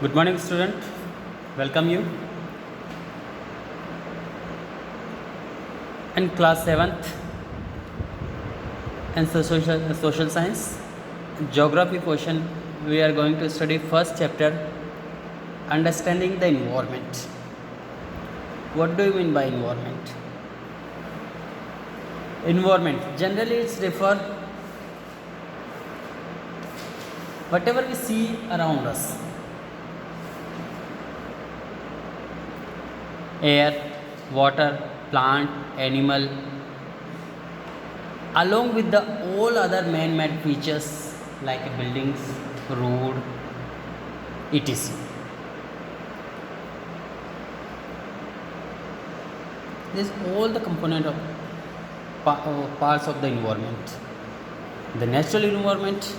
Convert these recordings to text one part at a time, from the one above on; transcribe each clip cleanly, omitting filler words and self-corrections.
Good morning, student. Welcome you. In class 7th and social science, geography portion, we are going to study first chapter, understanding the environment. What do you mean by environment? Environment generally it's refer whatever we see around us. Air, water, plant, animal, along with the all other man-made features like buildings, road, etc. This is all the component of parts of the environment. The natural environment,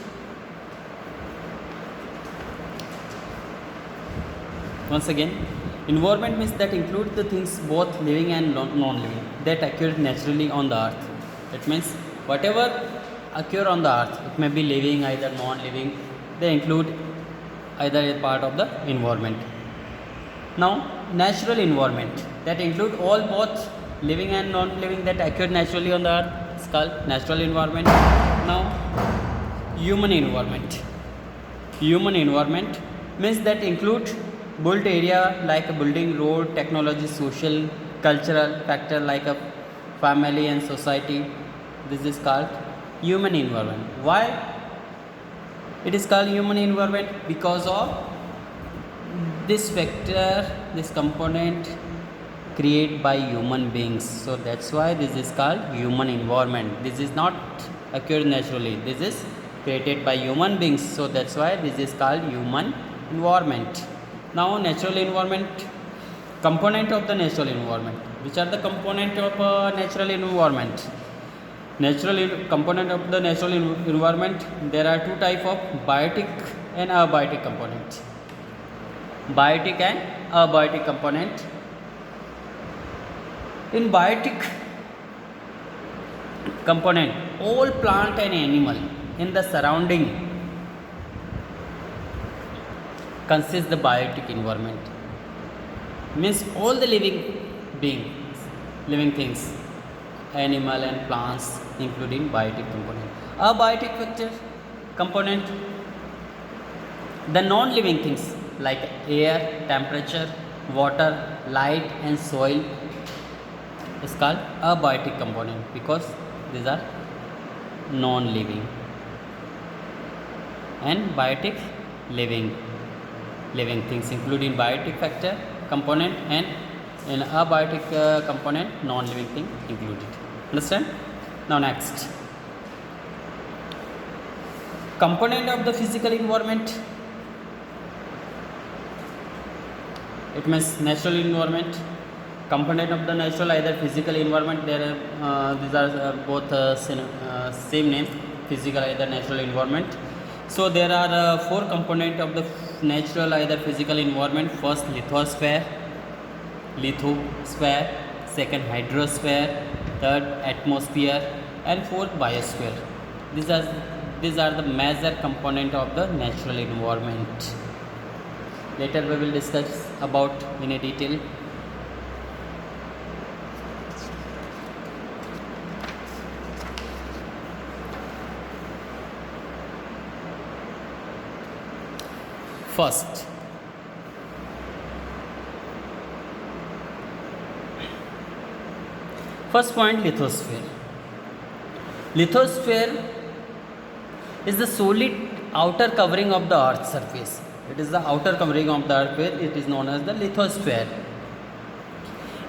once again, environment means that include the things both living and non-living that occur naturally on the earth. It means whatever occur on the earth, it may be living, either non-living, they include either a part of the environment. Now, natural environment that include all both living and non-living that occur naturally on the earth is called natural environment. Now, human environment. Human environment means that include built area like a building, road, technology, social, cultural factor like a family and society. This is called human environment. Why it is called human environment? Because of this factor, this component created by human beings. So that's why this is called human environment. This is not occurred naturally. This is created by human beings. So that's why this is called human environment. Now, natural environment, component of the natural environment. Which are the component of natural environment? Component of the natural environment. There are two type of biotic and abiotic component. Biotic and abiotic component. In biotic component, all plant and animal in the surrounding consists the biotic environment. Means all the living beings, living things, animal and plants, including biotic component. Abiotic factor component, the non-living things like air, temperature, water, light and soil is called abiotic component because these are non-living, and biotic living things including biotic factor component and in abiotic component non-living thing included. Understand? Now next, component of the physical environment. It means natural environment. Component of the natural, either physical environment, there these are both same name, physical either natural environment. So there are four component of the natural either physical environment. First, lithosphere, second, hydrosphere, third, atmosphere, and fourth, biosphere. These are the major component of the natural environment. Later we will discuss about in a detail. First point, lithosphere. Lithosphere is the solid outer covering of the earth's surface. It is the outer covering of the earth. It is known as the lithosphere.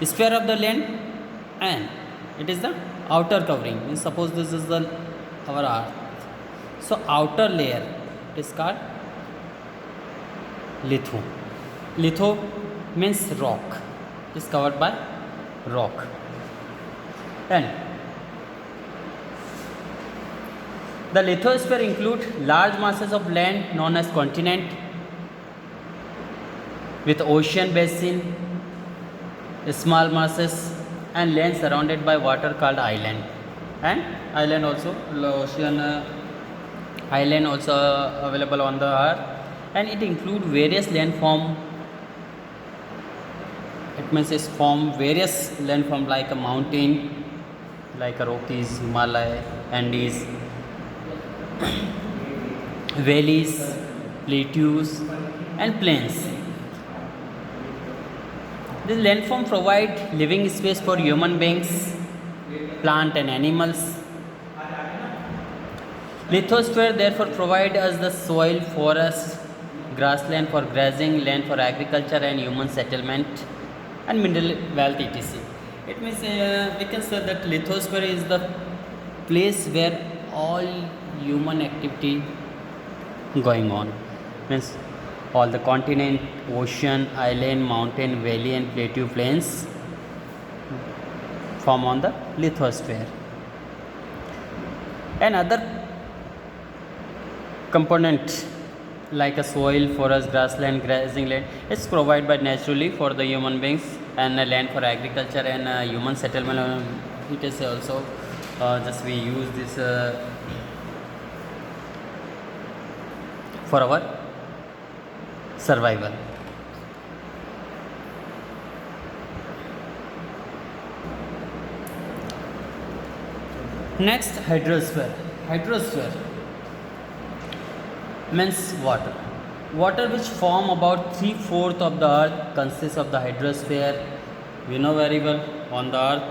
Sphere of the land, and it is the outer covering. Means suppose this is our earth. So outer layer it is called litho. Litho means rock. It is covered by rock. And the lithosphere include large masses of land known as continent with ocean basin, small masses and land surrounded by water called island. And island also, ocean island also available on the earth, and it include various landform. It means it's form various landform like a mountain, like a Rockies, Himalaya, Andes, valleys, plateaus, and plains. This landform provide living space for human beings, plant and animals. Lithosphere therefore provide us the soil, forest, grassland for grazing, land for agriculture and human settlement, and mineral wealth etc. It means we can say that lithosphere is the place where all human activity going on. Means all the continent, ocean, island, mountain, valley, and plateau plains form on the lithosphere. And other component like a soil, forest, grassland, grazing land is provided by naturally for the human beings, and land for agriculture and human settlement. It is also just we use this for our survival. Next, hydrosphere. Hydrosphere means water. Water which form about 3/4 of the earth consists of the hydrosphere. We know very well on the earth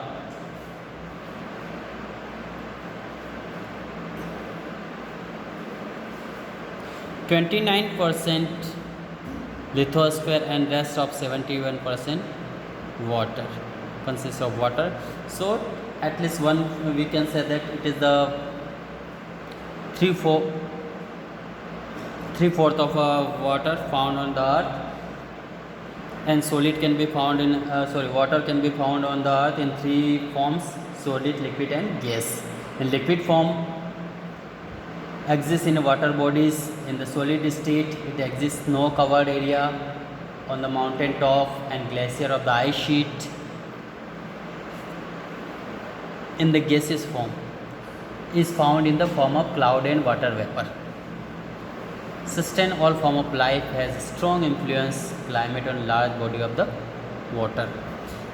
29% lithosphere and rest of 71% water consists of water. So at least one we can say that it is the 3/4 of water found on the earth, and solid can be found in water can be found on the earth in three forms: solid, liquid, and gas. In liquid form exists in water bodies. In the solid state it exists snow covered area on the mountain top and glacier of the ice sheet. In the gaseous form is found in the form of cloud and water vapor. Sustain all form of life has strong influence climate on large body of the water.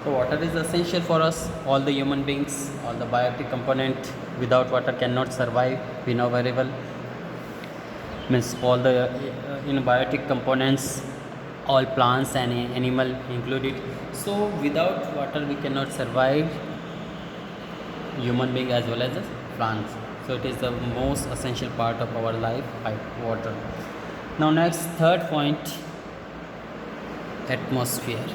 So water is essential for us, all the human beings, all the biotic component. Without water cannot survive. We know very well. Means all the in biotic components, all plants and animal included. So without water we cannot survive, human being as well as the plants. So it is the most essential part of our life, water. Now next, third point, atmosphere.